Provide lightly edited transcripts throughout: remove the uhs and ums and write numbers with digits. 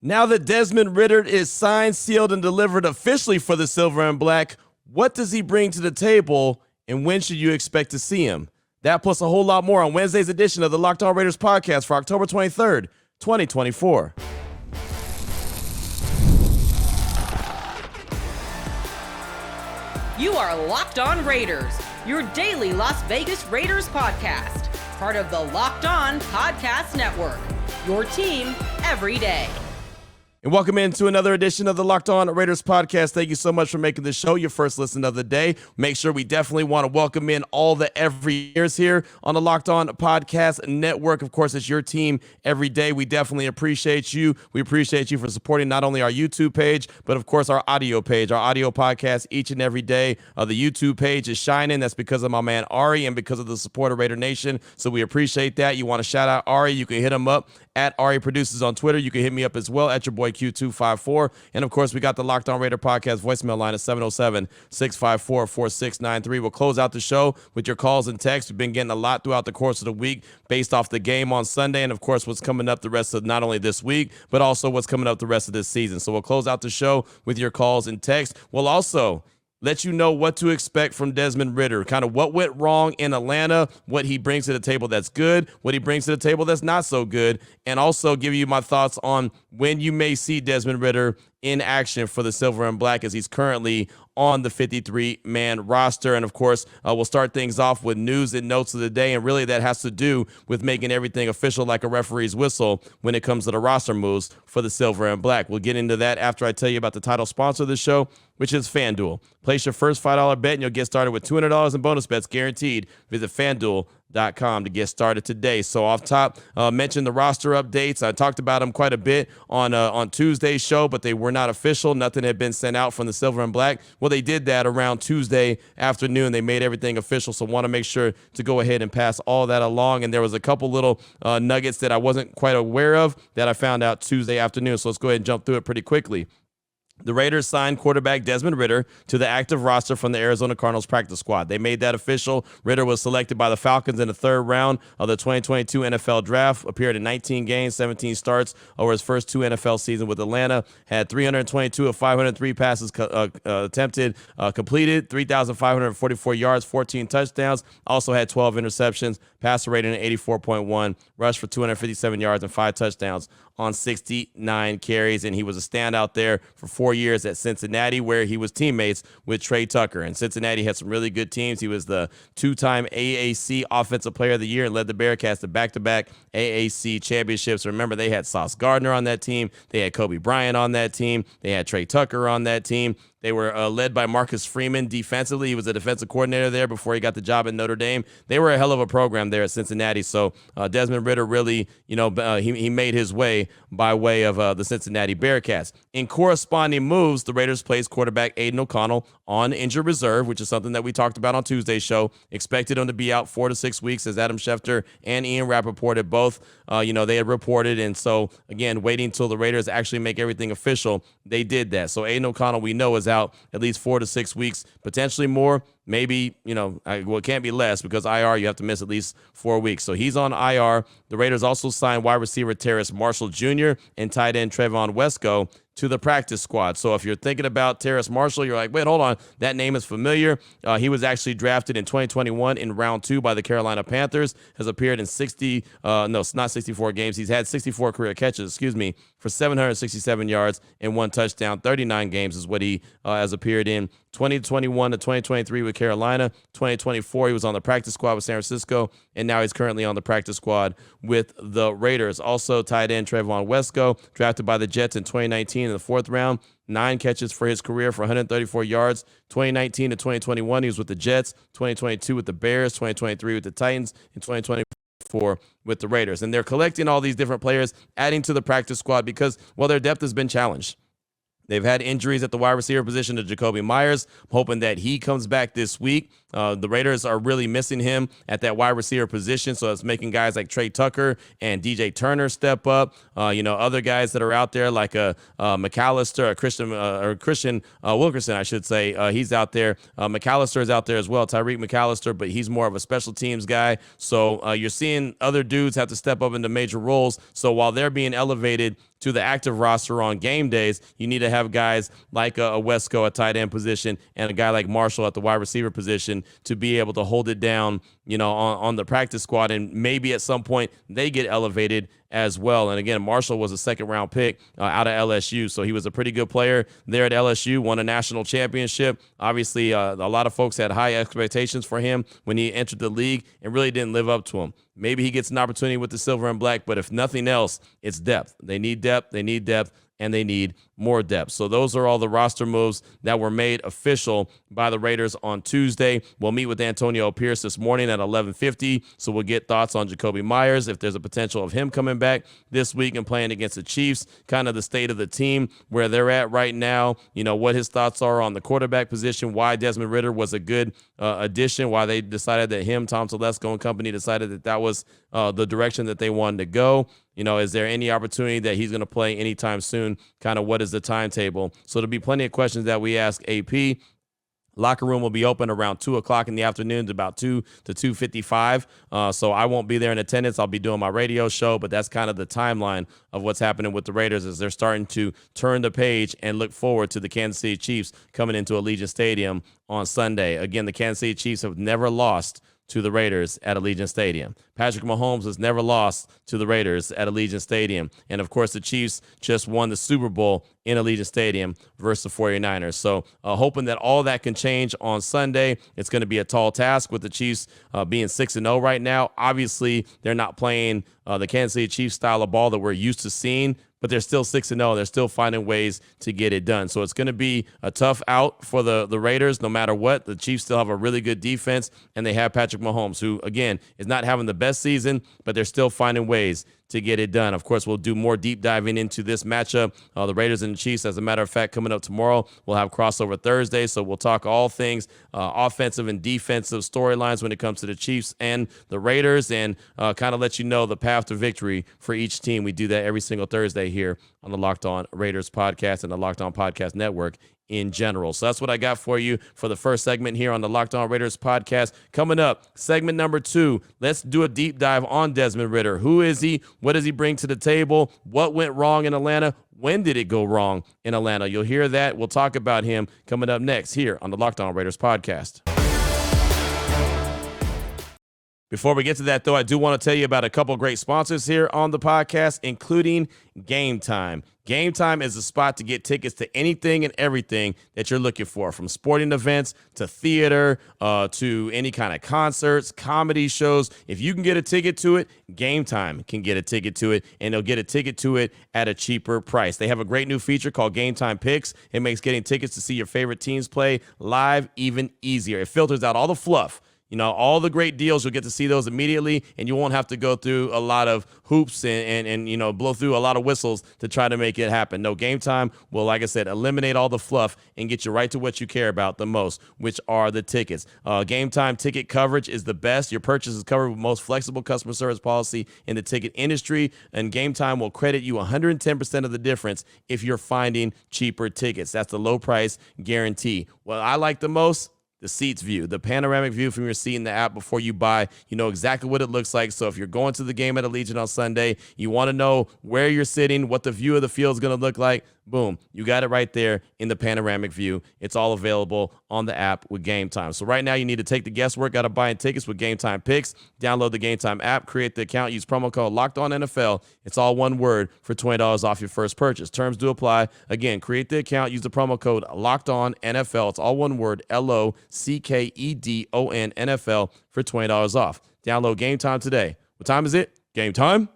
Now that Desmond Ritter is signed, sealed, and delivered officially for the Silver and Black, what does he bring to the table, and when should you expect to see him? That plus a whole lot more on Wednesday's edition of the Locked On Raiders podcast for October 23rd, 2024. You are Locked On Raiders, your daily Las Vegas Raiders podcast, part of the Locked On Podcast Network, your team every day. And welcome into another edition of the Locked On Raiders podcast. Thank you so much for making the show your first listen of the day. Make sure we definitely want to welcome in all the every years here on the Locked On Podcast Network. Of course, it's your team every day. We definitely appreciate you. We appreciate you for supporting not only our YouTube page, but of course our audio page, our audio podcast each and every day. The YouTube page is shining. That's because of my man Ari and because of the support of Raider Nation. So we appreciate that. You want to shout out Ari, you can hit him up at Ari Produces on Twitter. You can hit me up as well at your boy Q254. And of course, we got the Locked On Raider podcast voicemail line at 707-654-4693. We'll close out the show with your calls and texts. We've been getting a lot throughout the course of the week based off the game on Sunday. And of course, what's coming up the rest of not only this week, but also what's coming up the rest of this season. So we'll close out the show with your calls and texts. We'll also let you know what to expect from Desmond Ritter, kind of what went wrong in Atlanta, what he brings to the table that's good, what he brings to the table that's not so good, and also give you my thoughts on when you may see Desmond Ritter in action for the Silver and Black as he's currently on the 53-man roster. And of course, we'll start things off with news and notes of the day, and really that has to do with making everything official like a referee's whistle when it comes to the roster moves for the Silver and Black. We'll get into that after I tell you about the title sponsor of the show, which is FanDuel. Place your first $5 bet and you'll get started with $200 in bonus bets guaranteed. Visit FanDuel.com to get started today. So off top, mentioned the roster updates. I talked about them quite a bit on Tuesday's show, but they were not official. Nothing had been sent out from the Silver and Black. Well, they did that around Tuesday afternoon. They made everything official, so want to make sure to go ahead and pass all that along. And there was a couple little nuggets that I wasn't quite aware of that I found out Tuesday afternoon. So let's go ahead and jump through it pretty quickly. The Raiders signed quarterback Desmond Ritter to the active roster from the Arizona Cardinals practice squad. They made that official. Ritter was selected by the Falcons in the third round of the 2022 NFL Draft, appeared in 19 games, 17 starts over his first two NFL seasons with Atlanta, had 322 of 503 passes attempted, completed, 3,544 yards, 14 touchdowns, also had 12 interceptions, passer rating at 84.1, rushed for 257 yards and 5 touchdowns on 69 carries, and he was a standout there for 4 years at Cincinnati, where he was teammates with Trey Tucker. And Cincinnati had some really good teams. He was the two-time AAC Offensive Player of the Year and led the Bearcats to back-to-back AAC championships. Remember, they had Sauce Gardner on that team. They had Kobe Bryant on that team. They had Trey Tucker on that team. They were led by Marcus Freeman defensively. He was a defensive coordinator there before he got the job at Notre Dame. They were a hell of a program there at Cincinnati. So Desmond Ritter really, he made his way by way of the Cincinnati Bearcats. In corresponding moves, the Raiders placed quarterback Aiden O'Connell on injured reserve, which is something that we talked about on Tuesday's show. Expected him to be out 4 to 6 weeks, as Adam Schefter and Ian Rappaport had both, they had reported. And so, again, waiting until the Raiders actually make everything official, they did that. So Aiden O'Connell, we know, is out at least 4 to 6 weeks, potentially more. Maybe, it can't be less because IR, you have to miss at least 4 weeks. So he's on IR. The Raiders also signed wide receiver Terrace Marshall Jr. and tight end Trevon Wesco to the practice squad. So if you're thinking about Terrace Marshall, you're like, wait, hold on. That name is familiar. He was actually drafted in 2021 in round 2 by the Carolina Panthers, has appeared in 64 games. He's had 64 career catches, for 767 yards and 1 touchdown. 39 games is what he has appeared in. 2021 to 2023 with Carolina. 2024, he was on the practice squad with San Francisco, and now he's currently on the practice squad with the Raiders. Also, tight end Trevon Wesco, drafted by the Jets in 2019 in the 4th round. 9 catches for his career for 134 yards. 2019 to 2021, he was with the Jets. 2022 with the Bears. 2023 with the Titans. And 2024 with the Raiders. And they're collecting all these different players, adding to the practice squad because, their depth has been challenged. They've had injuries at the wide receiver position to Jacoby Myers. I'm hoping that he comes back this week. The Raiders are really missing him at that wide receiver position, so it's making guys like Trey Tucker and DJ Turner step up. Other guys that are out there like McAllister, Christian Wilkerson, I should say. He's out there. McAllister is out there as well, Tyreek McAllister, but he's more of a special teams guy. So you're seeing other dudes have to step up into major roles. So while they're being elevated to the active roster on game days, you need to have guys like a Wesco at tight end position and a guy like Marshall at the wide receiver position to be able to hold it down, on the practice squad. And maybe at some point they get elevated as well. And again, Marshall was a second-round pick out of LSU, so he was a pretty good player there at LSU, won a national championship. Obviously, a lot of folks had high expectations for him when he entered the league and really didn't live up to them. Maybe he gets an opportunity with the silver and black, but if nothing else, it's depth. They need depth, and they need more depth. So those are all the roster moves that were made official by the Raiders on Tuesday. We'll meet with Antonio Pierce this morning at 11:50, so we'll get thoughts on Jacoby Myers, if there's a potential of him coming back this week and playing against the Chiefs, kind of the state of the team, where they're at right now, what his thoughts are on the quarterback position, why Desmond Ritter was a good addition, why they decided that Tom Telesco and company decided that was the direction that they wanted to go. Is there any opportunity that he's going to play anytime soon? Kind of what is the timetable? So there'll be plenty of questions that we ask AP. Locker room will be open around 2 o'clock in the afternoon to about 2 to 2:55. So I won't be there in attendance. I'll be doing my radio show, but that's kind of the timeline of what's happening with the Raiders as they're starting to turn the page and look forward to the Kansas City Chiefs coming into Allegiant Stadium on Sunday. Again, the Kansas City Chiefs have never lost to the Raiders at Allegiant Stadium. Patrick Mahomes has never lost to the Raiders at Allegiant Stadium. And, of course, the Chiefs just won the Super Bowl in Allegiant Stadium versus the 49ers. So hoping that all that can change on Sunday. It's going to be a tall task with the Chiefs being 6-0 right now. Obviously, they're not playing the Kansas City Chiefs style of ball that we're used to seeing, but they're still 6-0. They're still finding ways to get it done. So it's going to be a tough out for the Raiders no matter what. The Chiefs still have a really good defense, and they have Patrick Mahomes, who, again, is not having the best season, but they're still finding ways to get it done. Of course, we'll do more deep diving into this matchup, the Raiders and the Chiefs. As a matter of fact, coming up tomorrow, we'll have crossover Thursday, so we'll talk all things offensive and defensive storylines when it comes to the Chiefs and the Raiders, and kind of let you know the path to victory for each team. We do that every single Thursday here on the Locked On Raiders podcast and the Locked On Podcast Network in general. So that's what I got for you for the first segment here on the Locked On Raiders podcast. Coming up, segment number 2, let's do a deep dive on Desmond Ritter. Who is he? What does he bring to the table? What went wrong in Atlanta? When did it go wrong in Atlanta? You'll hear that. We'll talk about him coming up next here on the Locked On Raiders podcast. Before we get to that, though, I do want to tell you about a couple great sponsors here on the podcast, including GameTime. GameTime is a spot to get tickets to anything and everything that you're looking for, from sporting events to theater to any kind of concerts, comedy shows. If you can get a ticket to it, GameTime can get a ticket to it, and they'll get a ticket to it at a cheaper price. They have a great new feature called GameTime Picks. It makes getting tickets to see your favorite teams play live even easier. It filters out all the fluff. All the great deals, you'll get to see those immediately, and you won't have to go through a lot of hoops and blow through a lot of whistles to try to make it happen. No, GameTime will, like I said, eliminate all the fluff and get you right to what you care about the most, which are the tickets. GameTime ticket coverage is the best. Your purchase is covered with the most flexible customer service policy in the ticket industry, and GameTime will credit you 110% of the difference if you're finding cheaper tickets. That's the low price guarantee. What I like the most, the seats view, the panoramic view from your seat in the app before you buy. You know exactly what it looks like. So if you're going to the game at Allegiant on Sunday, you want to know where you're sitting, what the view of the field is going to look like. Boom, you got it right there in the panoramic view. It's all available on the app with GameTime. So right now you need to take the guesswork out of buying tickets with GameTime Picks. Download the GameTime app, create the account, use promo code LOCKEDONNFL. It's all one word for $20 off your first purchase. Terms do apply. Again, create the account, use the promo code LOCKEDONNFL. It's all one word, LOCKEDON NFL for $20 off. Download GameTime today. What time is it? Game time.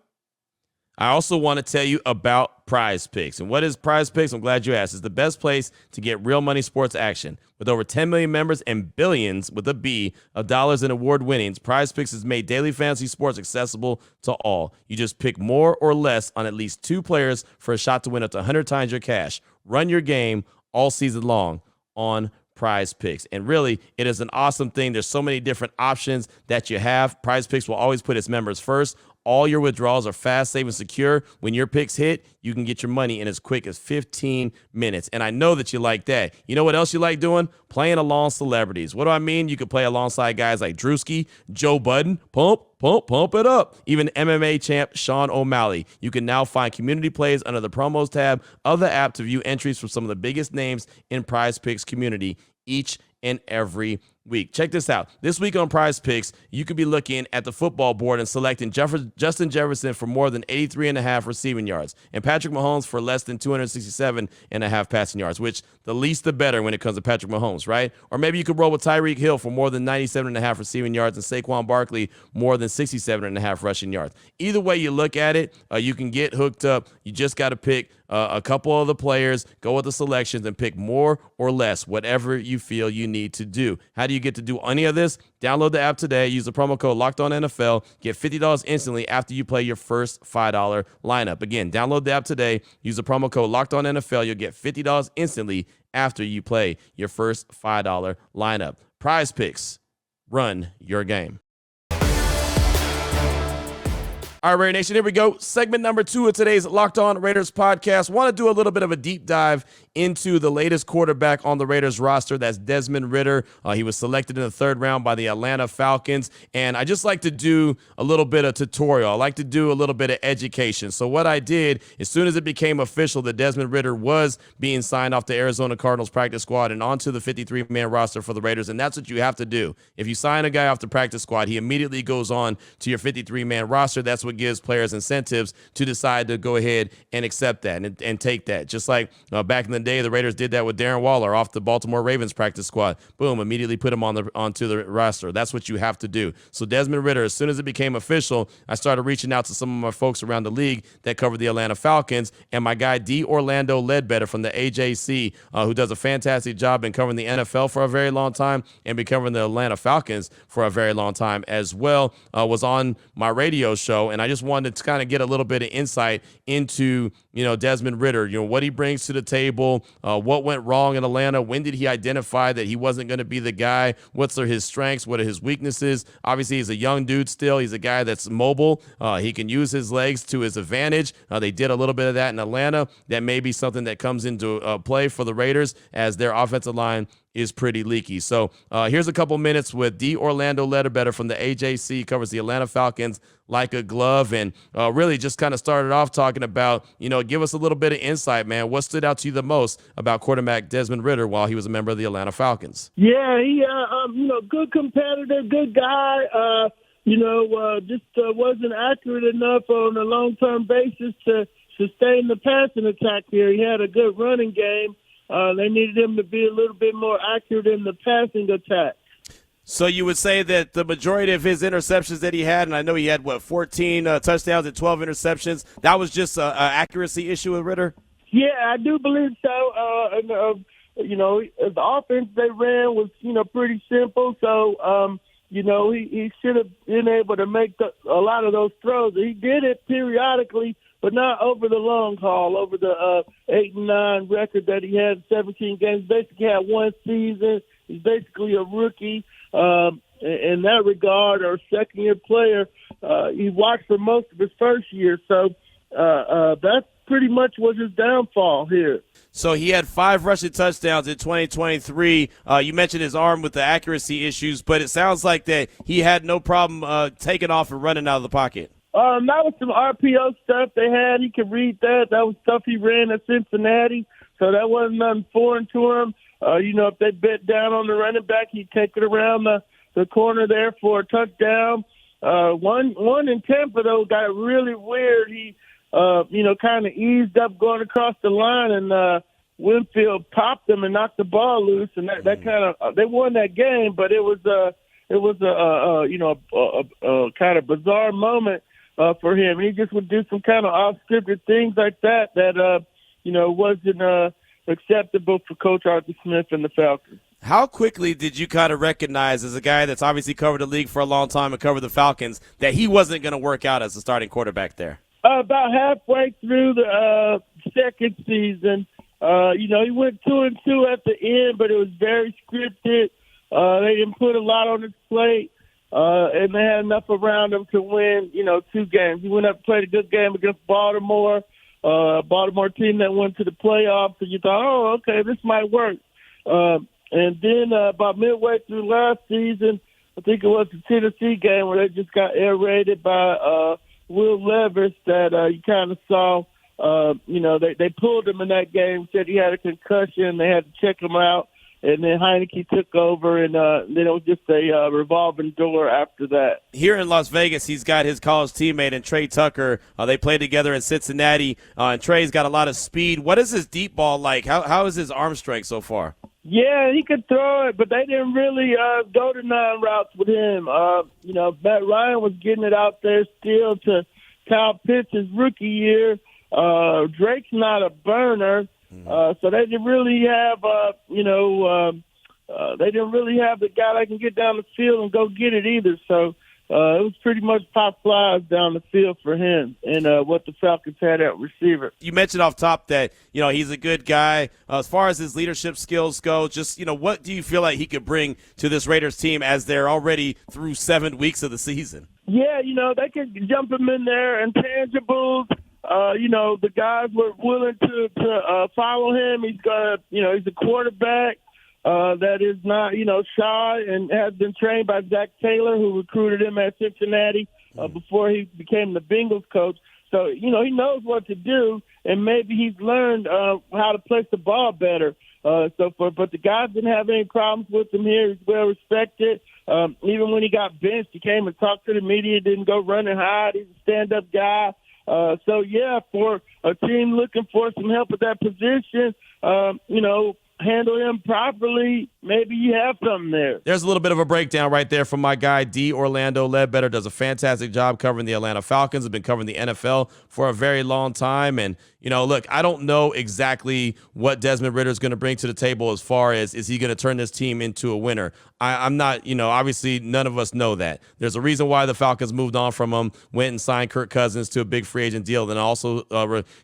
I also want to tell you about Prize Picks. And what is Prize Picks? I'm glad you asked. It's the best place to get real money sports action. With over 10 million members and billions with a B of dollars in award winnings, Prize Picks has made daily fantasy sports accessible to all. You just pick more or less on at least 2 players for a shot to win up to 100 times your cash. Run your game all season long on Prize Picks. And really, it is an awesome thing. There's so many different options that you have. Prize Picks will always put its members first. All your withdrawals are fast, safe, and secure. When your picks hit, you can get your money in as quick as 15 minutes. And I know that you like that. You know what else you like doing? Playing along celebrities. What do I mean? You could play alongside guys like Drewski, Joe Budden, pump it up. Even MMA champ Sean O'Malley. You can now find community plays under the promos tab of the app to view entries from some of the biggest names in Prize Picks community each and every week. Check this out. This week on Prize Picks, you could be looking at the football board and selecting Justin Jefferson for more than 83.5 receiving yards and Patrick Mahomes for less than 267.5 passing yards, which the least the better when it comes to Patrick Mahomes, right? Or maybe you could roll with Tyreek Hill for more than 97.5 receiving yards and Saquon Barkley more than 67.5 rushing yards. Either way you look at it, you can get hooked up. You just got to pick a couple of the players, go with the selections, and pick more or less, whatever you feel you need to do. How do you get to do any of this? Download the app today. Use the promo code LOCKEDONNFL. Get $50 instantly after you play your first $5 lineup. Again, download the app today. Use the promo code LOCKEDONNFL. You'll get $50 instantly after you play your first $5 lineup. Prize Picks. Run your game. All right, Raider Nation, here we go. Segment number 2 of today's Locked On Raiders podcast. Want to do a little bit of a deep dive into the latest quarterback on the Raiders roster. That's Desmond Ritter. He was selected in the 3rd round by the Atlanta Falcons. And I just like to do a little bit of tutorial. I like to do a little bit of education. So what I did, as soon as it became official that Desmond Ritter was being signed off the Arizona Cardinals practice squad and onto the 53-man roster for the Raiders, and that's what you have to do. If you sign a guy off the practice squad, he immediately goes on to your 53-man roster. That's what gives players incentives to decide to go ahead and accept that and take that. Just like back in the day, the Raiders did that with Darren Waller off the Baltimore Ravens practice squad. Boom, immediately put him onto the roster. That's what you have to do. So Desmond Ritter, as soon as it became official, I started reaching out to some of my folks around the league that cover the Atlanta Falcons, and my guy D. Orlando Ledbetter from the AJC, who does a fantastic job in covering the NFL for a very long time and been covering the Atlanta Falcons for a very long time as well, was on my radio show, and I just wanted to kind of get a little bit of insight into, Desmond Ritter, what he brings to the table, what went wrong in Atlanta, when did he identify that he wasn't going to be the guy, what's his strengths, what are his weaknesses. Obviously, he's a young dude still. He's a guy that's mobile. He can use his legs to his advantage. They did a little bit of that in Atlanta. That may be something that comes into play for the Raiders as their offensive line is pretty leaky. So here's a couple minutes with D. Orlando Ledbetter from the AJC, covers the Atlanta Falcons like a glove, and really just kind of started off talking about, give us a little bit of insight, man. What stood out to you the most about quarterback Desmond Ritter while he was a member of the Atlanta Falcons? Yeah, he, good competitor, good guy. Just wasn't accurate enough on a long-term basis to sustain the passing attack here. He had a good running game. They needed him to be a little bit more accurate in the passing attack. So you would say that the majority of his interceptions that he had, and I know he had, 14 touchdowns and 12 interceptions, that was just an accuracy issue with Ritter? Yeah, I do believe so. The offense they ran was, pretty simple. So, he should have been able to make a lot of those throws. He did it periodically, but not over the long haul, over the 8-9 record that he had in 17 games. Basically had one season. He's basically a rookie in that regard, or second-year player. He watched for most of his first year, so that pretty much was his downfall here. So he had 5 rushing touchdowns in 2023. You mentioned his arm with the accuracy issues, but it sounds like that he had no problem taking off and running out of the pocket. That was some RPO stuff they had. He could read that. That was stuff he ran at Cincinnati, so that wasn't nothing foreign to him. If they bet down on the running back, he'd take it around the corner there for a touchdown. One in Tampa, though, got really weird. He, kind of eased up going across the line, and Winfield popped him and knocked the ball loose, and that kind of they won that game. But it was a kind of bizarre moment for him. He just would do some kind of off-scripted things like that wasn't acceptable for Coach Arthur Smith and the Falcons. How quickly did you kind of recognize, as a guy that's obviously covered the league for a long time and covered the Falcons, that he wasn't going to work out as a starting quarterback there? About halfway through the second season, He went 2-2 at the end, but it was very scripted. They didn't put a lot on his plate, and they had enough around him to win, 2 games. He went up and played a good game against Baltimore, Baltimore team that went to the playoffs, and you thought, oh, okay, this might work. And then about midway through last season, I think it was the Tennessee game where they just got air-raided by Will Levis that you kind of saw. They pulled him in that game, said he had a concussion. They had to check him out. And then Heineke took over, and then it was just a revolving door after that. Here in Las Vegas, he's got his college teammate and Trey Tucker. They played together in Cincinnati, and Trey's got a lot of speed. What is his deep ball like? How is his arm strength so far? Yeah, he could throw it, but they didn't really go to 9 routes with him. Matt Ryan was getting it out there still to Kyle Pitts his rookie year. Drake's not a burner, so they didn't really have, they didn't really have the guy that can get down the field and go get it either. So it was pretty much pop flies down the field for him and what the Falcons had at receiver. You mentioned off top that, he's a good guy. As far as his leadership skills go, just, what do you feel like he could bring to this Raiders team as they're already through 7 weeks of the season? Yeah, they could jump him in there. Intangibles, the guys were willing to follow him. He's got, he's a quarterback that is not, shy and has been trained by Zach Taylor, who recruited him at Cincinnati before he became the Bengals coach. So, he knows what to do, and maybe he's learned how to place the ball better. But the guys didn't have any problems with him here. He's well respected. Even when he got benched, he came and talked to the media, didn't go run and hide. He's a stand-up guy. For a team looking for some help at that position, handle him properly, maybe you have something there. There's a little bit of a breakdown right there from my guy, D. Orlando Ledbetter. Does a fantastic job covering the Atlanta Falcons. Has been covering the NFL for a very long time. And, look, I don't know exactly what Desmond Ritter is going to bring to the table as far as is he going to turn this team into a winner. I'm not, obviously none of us know that. There's a reason why the Falcons moved on from him, went and signed Kirk Cousins to a big free agent deal, then also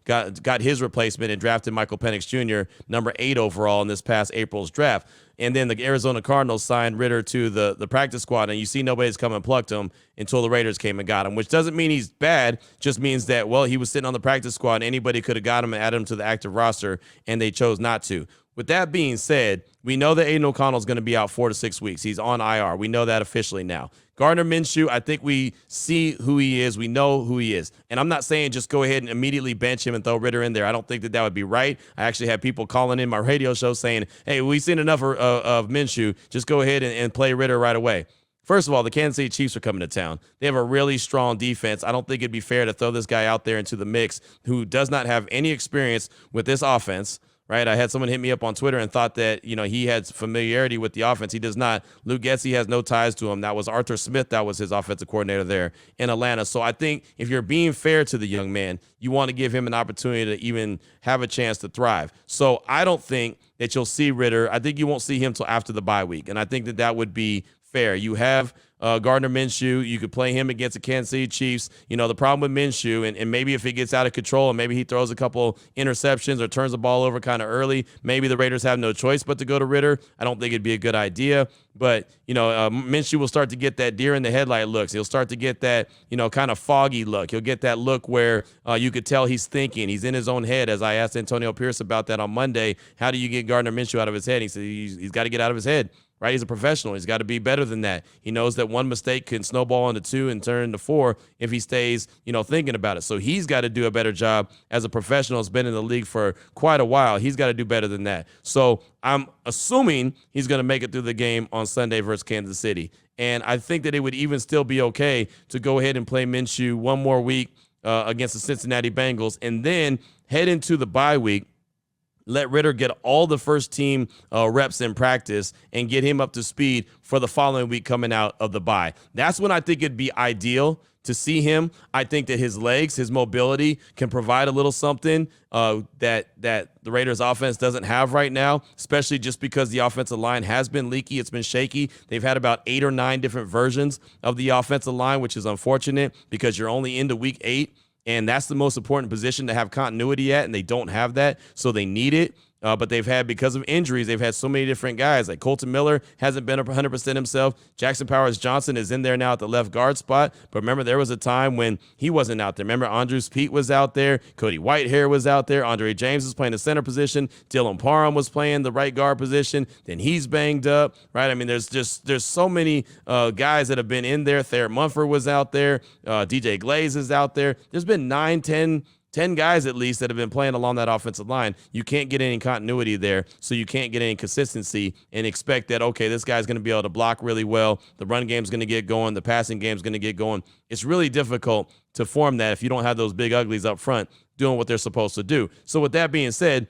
got his replacement and drafted Michael Penix Jr., number 8 overall in this past April's draft. And then the Arizona Cardinals signed Ritter to the practice squad, and you see nobody's come and plucked him until the Raiders came and got him, which doesn't mean he's bad, just means that, he was sitting on the practice squad, and anybody could have got him and added him to the active roster, and they chose not to. With that being said, we know that Aiden O'Connell is going to be out 4 to 6 weeks. He's on IR. We know that officially now. Gardner Minshew, I think we see who he is. We know who he is. And I'm not saying just go ahead and immediately bench him and throw Ritter in there. I don't think that would be right. I actually had people calling in my radio show saying, hey, we've seen enough of Minshew. Just go ahead and play Ritter right away. First of all, the Kansas City Chiefs are coming to town. They have a really strong defense. I don't think it'd be fair to throw this guy out there into the mix who does not have any experience with this offense. Right, I had someone hit me up on Twitter and thought that, he had familiarity with the offense. He does not. Luke Getsy has no ties to him. That was Arthur Smith. That was his offensive coordinator there in Atlanta. So I think if you're being fair to the young man, you want to give him an opportunity to even have a chance to thrive. So I don't think that you'll see Ritter. I think you won't see him till after the bye week. And I think that would be fair. You have Gardner Minshew. You could play him against the Kansas City Chiefs. The problem with Minshew, and maybe if it gets out of control and maybe he throws a couple interceptions or turns the ball over kind of early, maybe the Raiders have no choice but to go to Ritter. I don't think it'd be a good idea. But, Minshew will start to get that deer in the headlight looks. He'll start to get that, kind of foggy look. He'll get that look where you could tell he's thinking. He's in his own head. As I asked Antonio Pierce about that on Monday, how do you get Gardner Minshew out of his head? He said he's got to get out of his head. Right, he's a professional. He's got to be better than that. He knows that one mistake can snowball into 2 and turn into 4 if he stays, thinking about it. So he's got to do a better job as a professional. Has been in the league for quite a while. He's got to do better than that. So I'm assuming he's going to make it through the game on Sunday versus Kansas City. And I think that it would even still be okay to go ahead and play Minshew one more week against the Cincinnati Bengals and then head into the bye week. Let Ritter get all the first team reps in practice and get him up to speed for the following week coming out of the bye. That's when I think it'd be ideal to see him. I think that his legs, his mobility can provide a little something that the Raiders offense doesn't have right now, especially just because the offensive line has been leaky. It's been shaky. They've had about 8 or 9 different versions of the offensive line, which is unfortunate because you're only into week 8. And that's the most important position to have continuity at, and they don't have that, so they need it. But they've had, because of injuries, they've had so many different guys. Like Colton Miller hasn't been 100% himself. Jackson Powers-Johnson is in there now at the left guard spot. But remember, there was a time when he wasn't out there. Remember, Andrews Pete was out there. Cody Whitehair was out there. Andre James was playing the center position. Dylan Parham was playing the right guard position. Then he's banged up, right? I mean, there's so many guys that have been in there. Thayer Munford was out there. DJ Glaze is out there. There's been 10 guys at least that have been playing along that offensive line. You can't get any continuity there, so you can't get any consistency and expect that, okay, this guy's going to be able to block really well. The run game's going to get going. The passing game's going to get going. It's really difficult to form that if you don't have those big uglies up front doing what they're supposed to do. So with that being said,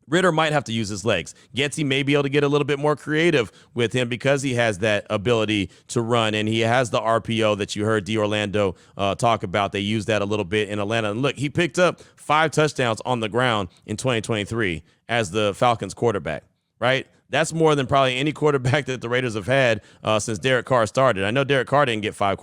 Ritter might have to use his legs. Getsy may be able to get a little bit more creative with him because he has that ability to run, and he has the RPO that you heard D'Orlando talk about. They used that a little bit in Atlanta. And look, he picked up 5 touchdowns on the ground in 2023 as the Falcons quarterback, right? That's more than probably any quarterback that the Raiders have had since Derek Carr started. I know Derek Carr didn't get 5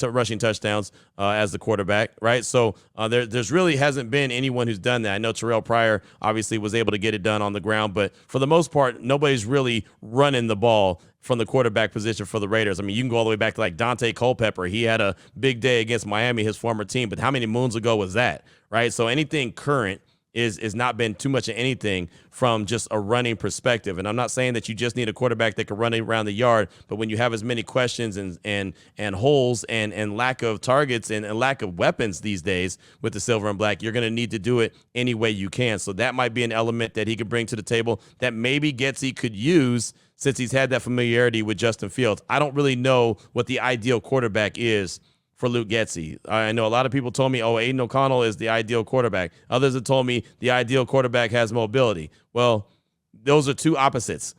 rushing touchdowns as the quarterback, right? So there's really hasn't been anyone who's done that. I know Terrell Pryor obviously was able to get it done on the ground, but for the most part, nobody's really running the ball from the quarterback position for the Raiders. I mean, you can go all the way back to like Dante Culpepper. He had a big day against Miami, his former team, but how many moons ago was that, right? So anything current is not been too much of anything from just a running perspective. And I'm not saying that you just need a quarterback that can run around the yard, but when you have as many questions and holes and lack of targets and lack of weapons these days with the silver and black, you're going to need to do it any way you can. So that might be an element that he could bring to the table that maybe Getsy could use since he's had that familiarity with Justin Fields. I don't really know what the ideal quarterback is for Luke Getsy. I know a lot of people told me, oh, Aiden O'Connell is the ideal quarterback. Others have told me the ideal quarterback has mobility. Well, those are two opposites.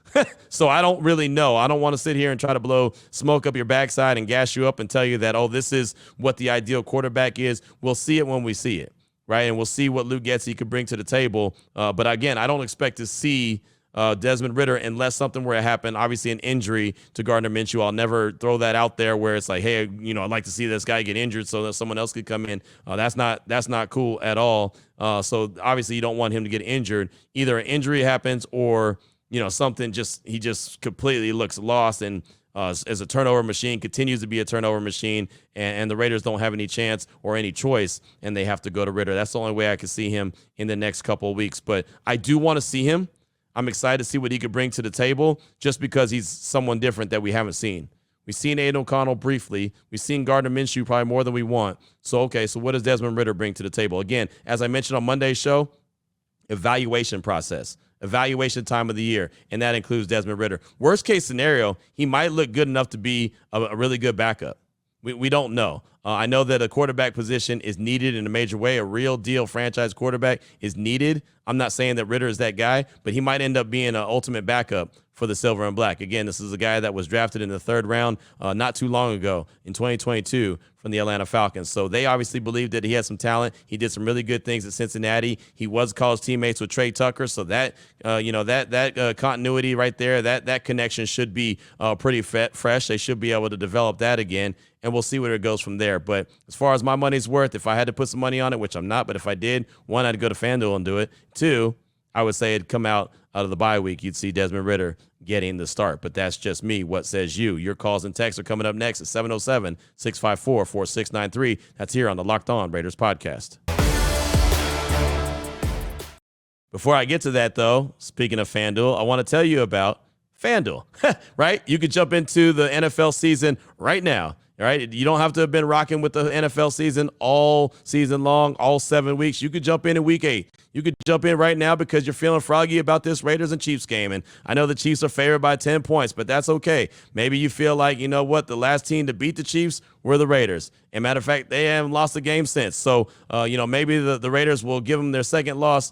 So I don't really know. I don't want to sit here and try to blow smoke up your backside and gas you up and tell you that, oh, this is what the ideal quarterback is. We'll see it when we see it, right? And we'll see what Luke Getsy could bring to the table. But again, I don't expect to see Desmond Ritter unless something were to happen, obviously an injury to Gardner Minshew. I'll never throw that out there where it's like, hey, I'd like to see this guy get injured so that someone else could come in. That's not cool at all. So obviously you don't want him to get injured. Either an injury happens or, something he just completely looks lost and as a turnover machine, continues to be a turnover machine, and the Raiders don't have any chance or any choice, and they have to go to Ritter. That's the only way I can see him in the next couple of weeks. But I do want to see him. I'm excited to see what he could bring to the table just because he's someone different that we haven't seen. We've seen Aiden O'Connell briefly. We've seen Gardner Minshew probably more than we want. So what does Desmond Ritter bring to the table? Again, as I mentioned on Monday's show, evaluation process, evaluation time of the year, and that includes Desmond Ritter. Worst case scenario, he might look good enough to be a really good backup. We don't know. I know that a quarterback position is needed in a major way. A real deal franchise quarterback is needed. I'm not saying that Ritter is that guy, but he might end up being an ultimate backup for the silver and black. Again, this is a guy that was drafted in the 3rd round not too long ago in 2022 from the Atlanta Falcons. So they obviously believe that he has some talent. He did some really good things at Cincinnati. He was college teammates with Trey Tucker. So that, that continuity right there, that connection should be pretty fresh. They should be able to develop that again. And we'll see where it goes from there. But as far as my money's worth, if I had to put some money on it, which I'm not, but if I did, 1, I'd go to FanDuel and do it. 2, I would say it'd come out of the bye week. You'd see Desmond Ritter getting the start. But that's just me. What says you? Your calls and texts are coming up next at 707-654-4693. That's here on the Locked On Raiders podcast. Before I get to that, though, speaking of FanDuel, I want to tell you about FanDuel, right? You can jump into the NFL season right now. All right, you don't have to have been rocking with the NFL season all season long, all 7 weeks. You could jump in week 8. You could jump in right now because you're feeling froggy about this Raiders and Chiefs game. And I know the Chiefs are favored by 10 points, but that's okay. Maybe you feel like, you know what, the last team to beat the Chiefs were the Raiders. And matter of fact, they haven't lost a game since. So, maybe the Raiders will give them their second loss,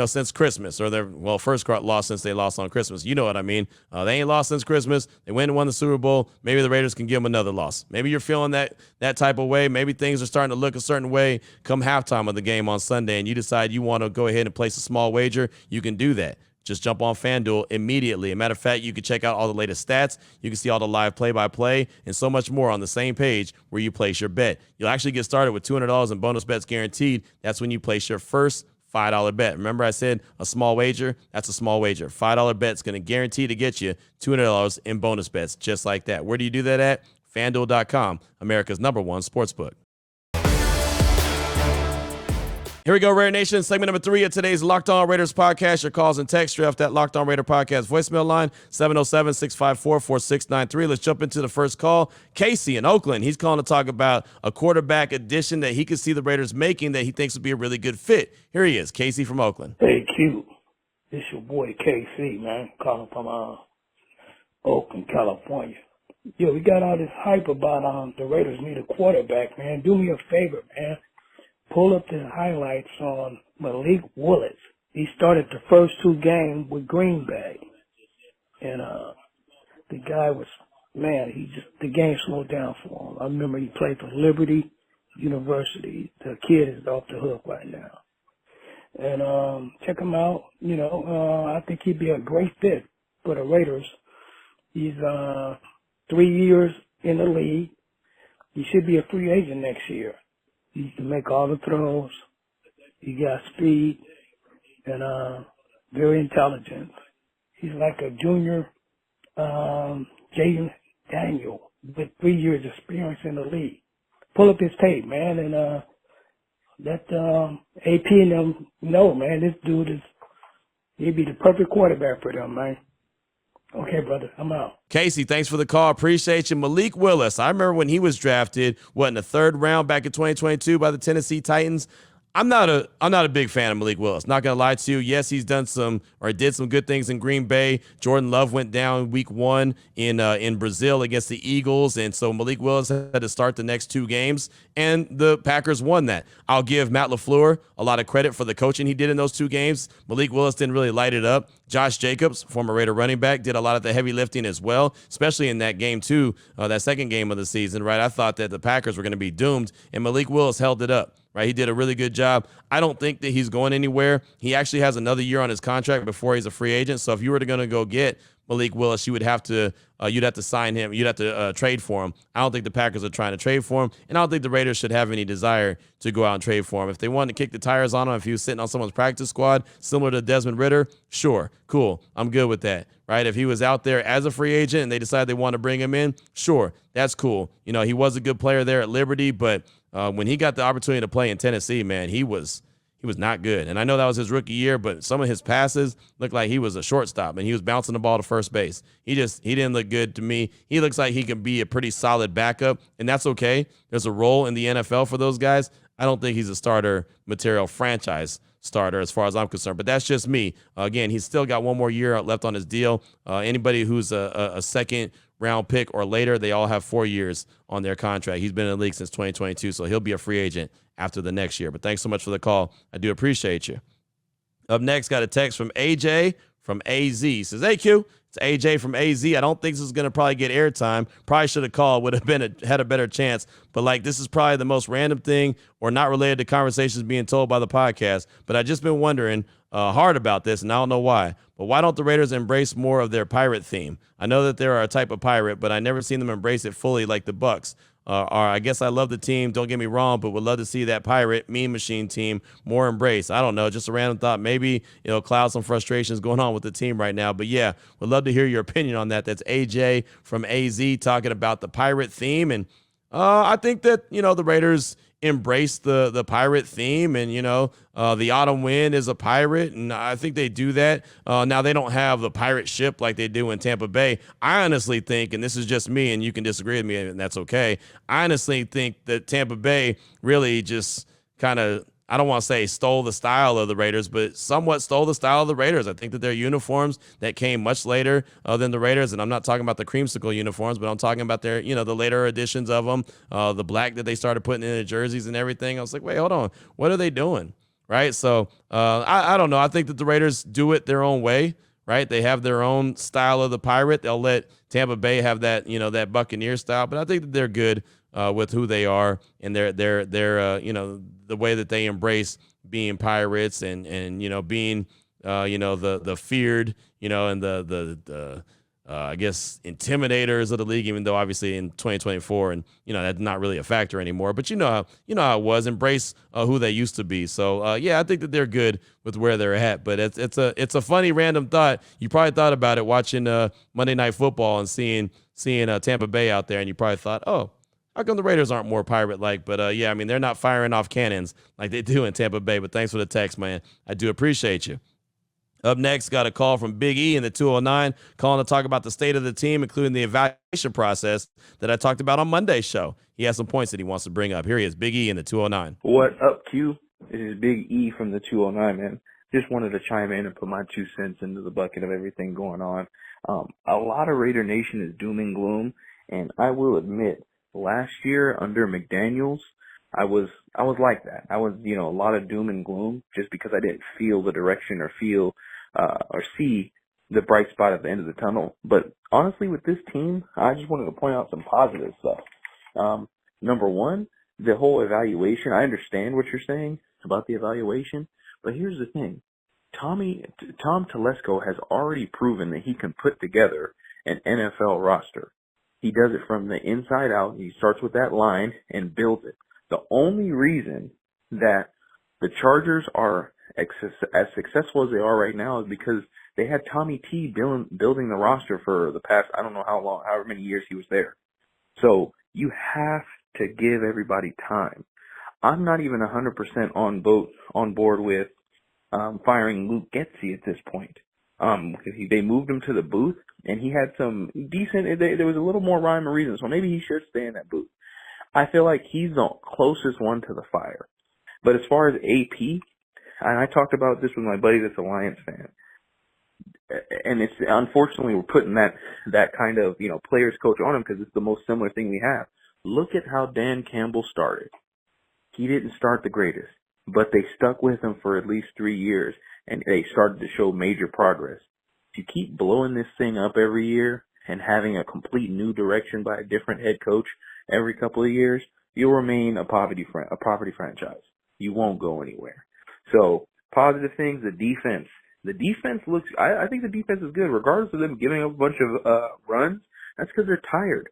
since Christmas, or their, first loss since they lost on Christmas. You know what I mean? They ain't lost since Christmas. They went and won the Super Bowl. Maybe the Raiders can give them another loss. Maybe you're feeling that type of way. Maybe things are starting to look a certain way come halftime of the game on Sunday, and you decide you want to go ahead and place a small wager. You can do that. Just jump on FanDuel immediately. As a matter of fact, you can check out all the latest stats. You can see all the live play-by-play and so much more on the same page where you place your bet. You'll actually get started with $200 in bonus bets guaranteed. That's when you place your first $5 bet. Remember I said a small wager? That's a small wager. $5 bet is going to guarantee to get you $200 in bonus bets just like that. Where do you do that at? FanDuel.com, America's #1 sportsbook. Here we go, Raider Nation. Segment number 3 of today's Locked On Raiders podcast. Your calls and text straight off that Locked On Raider podcast voicemail line, 707-654-4693. Let's jump into the first call. Casey in Oakland. He's calling to talk about a quarterback addition that he could see the Raiders making that he thinks would be a really good fit. Here he is, Casey from Oakland. Hey, Q. This your boy, KC, man. Calling from Oakland, California. Yeah, we got all this hype about the Raiders need a quarterback, man. Do me a favor, man. Pull up the highlights on Malik Willis. He started the first 2 games with Green Bay. And the guy was, man, the game slowed down for him. I remember he played for Liberty University. The kid is off the hook right now. And check him out. I think he'd be a great fit for the Raiders. He's 3 years in the league. He should be a free agent next year. He can make all the throws. He got speed and very intelligent. He's like a junior Jaden Daniel with 3 years experience in the league. Pull up his tape, man, and let AP and them know, man, this dude he'd be the perfect quarterback for them, man. Okay, brother, I'm out. Casey, thanks for the call. Appreciate you. Malik Willis, I remember when he was drafted, in the 3rd round back in 2022 by the Tennessee Titans. I'm not a big fan of Malik Willis. Not gonna lie to you. Yes, he's did some good things in Green Bay. Jordan Love went down week 1 in Brazil against the Eagles, and so Malik Willis had to start the next 2 games, and the Packers won that. I'll give Matt LaFleur a lot of credit for the coaching he did in those 2 games. Malik Willis didn't really light it up. Josh Jacobs, former Raider running back, did a lot of the heavy lifting as well, especially in that game too, that second game of the season. Right, I thought that the Packers were going to be doomed, and Malik Willis held it up. Right, he did a really good job. I don't think that he's going anywhere. He actually has another year on his contract before he's a free agent. So if you were going to go get Malik Willis, you would have to sign him. You'd have to trade for him. I don't think the Packers are trying to trade for him, and I don't think the Raiders should have any desire to go out and trade for him. If they wanted to kick the tires on him, if he was sitting on someone's practice squad, similar to Desmond Ritter, sure, cool, I'm good with that. Right? If he was out there as a free agent and they decided they want to bring him in, sure, that's cool. He was a good player there at Liberty, but when he got the opportunity to play in Tennessee, man, he was not good. And I know that was his rookie year, but some of his passes looked like he was a shortstop and he was bouncing the ball to first base. He didn't look good to me. He looks like he can be a pretty solid backup, and that's okay. There's a role in the NFL for those guys. I don't think he's a starter material franchise starter as far as I'm concerned, but that's just me. Again, he's still got 1 more year left on his deal. Anybody who's a second round pick or later, they all have 4 years on their contract. He's been in the league since 2022, so he'll be a free agent after the next year. But thanks so much for the call. I do appreciate you. Up next, got a text from AJ from AZ. He says, "Hey, Q, it's AJ from AZ. I don't think this is going to probably get airtime. Probably should have called. Would have had a better chance. But, this is probably the most random thing or not related to conversations being told by the podcast. But I just been wondering hard about this, and I don't know why. But why don't the Raiders embrace more of their pirate theme? I know that there are a type of pirate, but I never seen them embrace it fully like the Bucks. Or I guess I love the team, don't get me wrong, but would love to see that pirate mean machine team more embraced. I don't know, just a random thought. Maybe it'll cloud some frustrations going on with the team right now. But yeah, would love to hear your opinion on that. That's AJ from AZ talking about the pirate theme. And I think that, the Raiders embrace the pirate theme, and the autumn wind is a pirate, and I think they do that. Now they don't have the pirate ship like they do in Tampa Bay. I honestly think, and this is just me, and you can disagree with me, and that's okay. I honestly think that Tampa Bay really just kind of, I don't want to say stole the style of the Raiders, but somewhat stole the style of the Raiders. I think that their uniforms that came much later than the Raiders, and I'm not talking about the creamsicle uniforms, but I'm talking about their, the later editions of them, the black that they started putting in the jerseys and everything. I was like, wait, hold on. What are they doing? Right? So I don't know. I think that the Raiders do it their own way. Right? They have their own style of the pirate. They'll let Tampa Bay have that, that Buccaneer style, but I think that they're good with who they are and their the way that they embrace being pirates and being the feared, and I guess, intimidators of the league, even though obviously in 2024, and that's not really a factor anymore. But you know how it was. Embrace who they used to be. So yeah, I think that they're good with where they're at. But it's a funny random thought. You probably thought about it watching Monday Night Football and seeing Tampa Bay out there, and you probably thought, oh, how come the Raiders aren't more pirate-like? But yeah, I mean, they're not firing off cannons like they do in Tampa Bay. But thanks for the text, man. I do appreciate you. Up next, got a call from Big E in the 209, calling to talk about the state of the team, including the evaluation process that I talked about on Monday's show. He has some points that he wants to bring up. Here he is, Big E in the 209. What up, Q? This is Big E from the 209, man. Just wanted to chime in and put my 2 cents into the bucket of everything going on. A lot of Raider Nation is doom and gloom, and I will admit, last year under McDaniels, I was like that. I was, a lot of doom and gloom just because I didn't feel the direction or see the bright spot at the end of the tunnel. But honestly, with this team, I just wanted to point out some positive stuff. Number one, the whole evaluation. I understand what you're saying about the evaluation, but here's the thing. Tom Telesco has already proven that he can put together an NFL roster. He does it from the inside out. He starts with that line and builds it. The only reason that the Chargers are as successful as they are right now is because they had Tommy T building the roster for the past, I don't know how long, however many years he was there. So you have to give everybody time. I'm not even 100% on board with firing Luke Getsy at this point. They moved him to the booth, and he had some decent, there was a little more rhyme or reason, so maybe he should stay in that booth. I feel like he's the closest one to the fire. But as far as AP, and I talked about this with my buddy that's a Lions fan, and it's unfortunately we're putting that kind of players coach on him because it's the most similar thing we have. Look at how Dan Campbell started. He didn't start the greatest, but they stuck with him for at least 3 years, and they started to show major progress. If you keep blowing this thing up every year and having a complete new direction by a different head coach every couple of years, you'll remain a poverty franchise. You won't go anywhere. So positive things, the defense. The defense looks, I think the defense is good, regardless of them giving up a bunch of runs. That's because they're tired.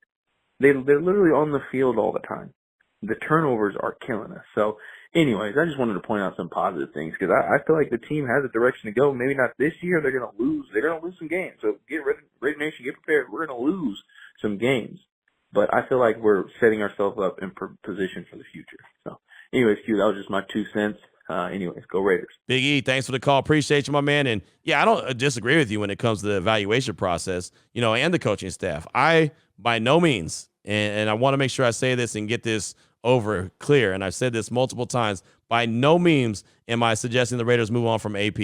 They're literally on the field all the time. The turnovers are killing us. So anyways, I just wanted to point out some positive things because I feel like the team has a direction to go. Maybe not this year. They're going to lose. They're going to lose some games. So get ready, Raider Nation, get prepared. We're going to lose some games. But I feel like we're setting ourselves up in position for the future. So anyways, Q, that was just my 2 cents. Anyways, go Raiders. Big E, thanks for the call. Appreciate you, my man. And yeah, I don't disagree with you when it comes to the evaluation process, and the coaching staff. I, by no means, and I want to make sure I say this and get this over clear, and I've said this multiple times, by no means am I suggesting the Raiders move on from AP.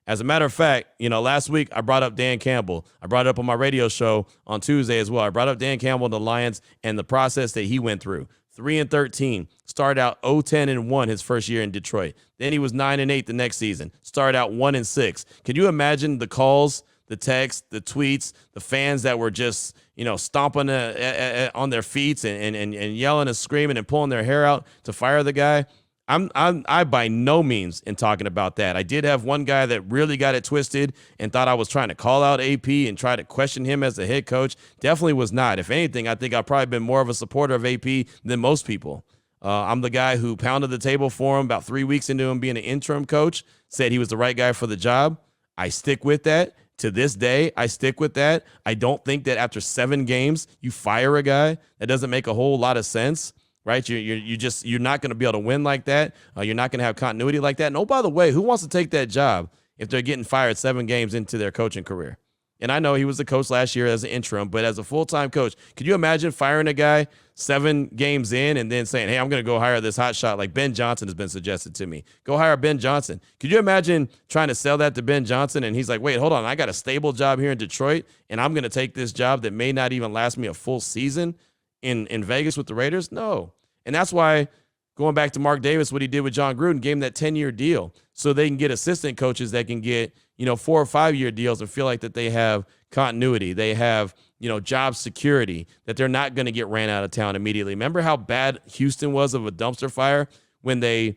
As a matter of fact, last week I brought up Dan Campbell. I brought it up on my radio show on Tuesday as well. I brought up Dan Campbell and the Lions and the process that he went through. 3-13, started out 0-10-1 his first year in Detroit. Then he was 9-8 the next season. Started out 1-6. Can you imagine the calls, the texts, the tweets, the fans that were just stomping on their feet and yelling and screaming and pulling their hair out to fire the guy? I by no means in talking about that. I did have one guy that really got it twisted and thought I was trying to call out AP and try to question him as a head coach. Definitely was not. If anything, I think I've probably been more of a supporter of AP than most people. I'm the guy who pounded the table for him about 3 weeks into him being an interim coach, said he was the right guy for the job. I stick with that. To this day, I stick with that. I don't think that after 7 games, you fire a guy. That doesn't make a whole lot of sense. Right? You're not going to be able to win like that. You're not going to have continuity like that. And oh, by the way, who wants to take that job if they're getting fired 7 games into their coaching career? And I know he was the coach last year as an interim, but as a full-time coach, could you imagine firing a guy 7 games in and then saying, hey, I'm going to go hire this hot shot like Ben Johnson has been suggested to me. Go hire Ben Johnson. Could you imagine trying to sell that to Ben Johnson and he's like, wait, hold on, I got a stable job here in Detroit and I'm going to take this job that may not even last me a full season in Vegas with the Raiders? No. And that's why, going back to Mark Davis, what he did with John Gruden, gave him that 10-year deal so they can get assistant coaches that can get, 4 or 5 year deals and feel like that they have continuity. They have, job security, that they're not going to get ran out of town immediately. Remember how bad Houston was of a dumpster fire when they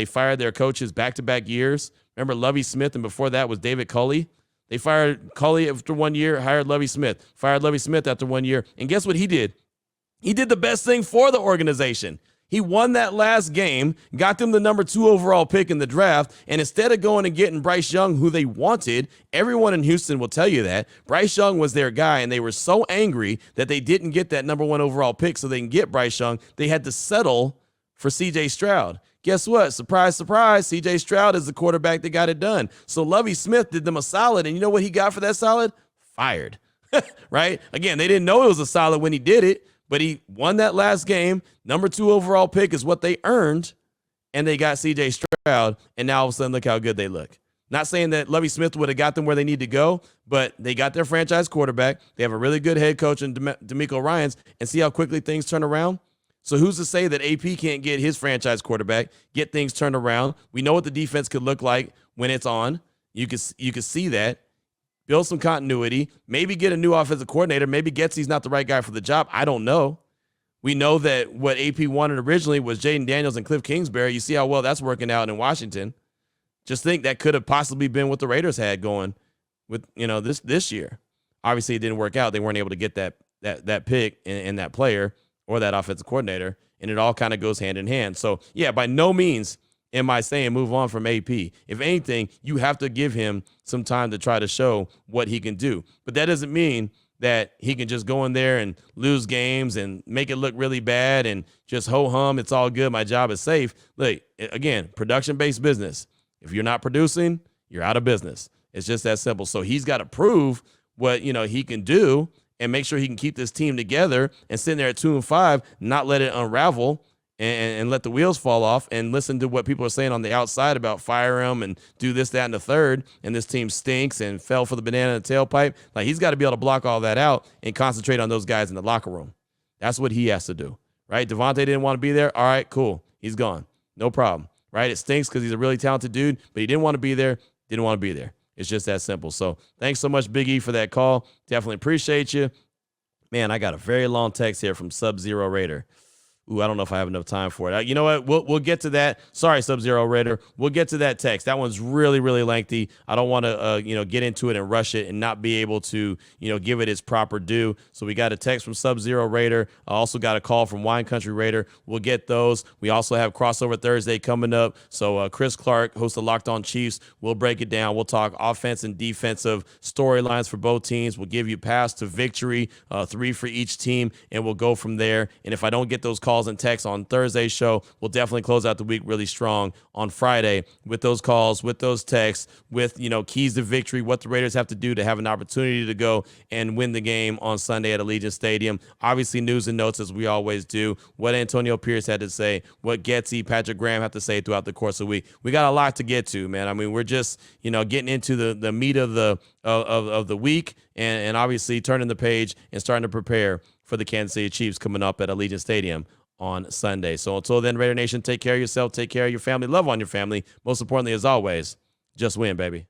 fired their coaches back-to-back years? Remember Lovie Smith, and before that was David Culley? They fired Culley after 1 year, hired Lovie Smith, fired Lovie Smith after 1 year. And guess what he did? He did the best thing for the organization. He won that last game, got them the number 2 overall pick in the draft, and instead of going and getting Bryce Young, who they wanted, everyone in Houston will tell you that, Bryce Young was their guy, and they were so angry that they didn't get that number 1 overall pick so they can get Bryce Young, they had to settle for C.J. Stroud. Guess what? Surprise, surprise, C.J. Stroud is the quarterback that got it done. So Lovie Smith did them a solid, and you know what he got for that solid? Fired, right? Again, they didn't know it was a solid when he did it, but he won that last game. Number 2 overall pick is what they earned, and they got C.J. Stroud, and now all of a sudden look how good they look. Not saying that Lovie Smith would have got them where they need to go, but they got their franchise quarterback. They have a really good head coach in DeMeco Ryans, and see how quickly things turn around? So who's to say that AP can't get his franchise quarterback, get things turned around? We know what the defense could look like when it's on. You can see that. Build some continuity, maybe get a new offensive coordinator. Maybe Getsy's not the right guy for the job. I don't know. We know that what AP wanted originally was Jaden Daniels and Cliff Kingsbury. You see how well that's working out in Washington. Just think that could have possibly been what the Raiders had going with, this year. Obviously, it didn't work out. They weren't able to get that pick and that player or that offensive coordinator, and it all kind of goes hand in hand. So, yeah, by no means am I saying move on from AP. If anything, you have to give him some time to try to show what he can do. But that doesn't mean that he can just go in there and lose games and make it look really bad and just ho-hum, it's all good, my job is safe. Look, again, production-based business. If you're not producing, you're out of business. It's just that simple. So he's got to prove what, he can do and make sure he can keep this team together and sitting there at 2-5, not let it unravel and let the wheels fall off and listen to what people are saying on the outside about fire him and do this, that, and the third, and this team stinks and fell for the banana in the tailpipe. Like, he's got to be able to block all that out and concentrate on those guys in the locker room. That's what he has to do, right? Devontae didn't want to be there. All right, cool. He's gone. No problem, right? It stinks because he's a really talented dude, but he didn't want to be there, didn't want to be there. It's just that simple. So thanks so much, Big E, for that call. Definitely appreciate you. Man, I got a very long text here from Sub-Zero Raider. Ooh, I don't know if I have enough time for it. You know what? We'll get to that. Sorry, Sub-Zero Raider. We'll get to that text. That one's really, really lengthy. I don't want to, get into it and rush it and not be able to, give it its proper due. So we got a text from Sub-Zero Raider. I also got a call from Wine Country Raider. We'll get those. We also have Crossover Thursday coming up. So Chris Clark, host of Locked On Chiefs, we'll break it down. We'll talk offense and defensive storylines for both teams. We'll give you paths to victory, 3 for each team, and we'll go from there. And if I don't get those calls and texts on Thursday's show, we'll definitely close out the week really strong on Friday with those calls, with those texts, with, keys to victory, what the Raiders have to do to have an opportunity to go and win the game on Sunday at Allegiant Stadium. Obviously, news and notes, as we always do, what Antonio Pierce had to say, what Getsy, Patrick Graham have to say throughout the course of the week. We got a lot to get to, man. I mean, we're just, getting into the meat of the week and obviously turning the page and starting to prepare for the Kansas City Chiefs coming up at Allegiant Stadium on Sunday. So until then, Raider Nation, take care of yourself, take care of your family, love on your family. Most importantly, as always, just win, baby.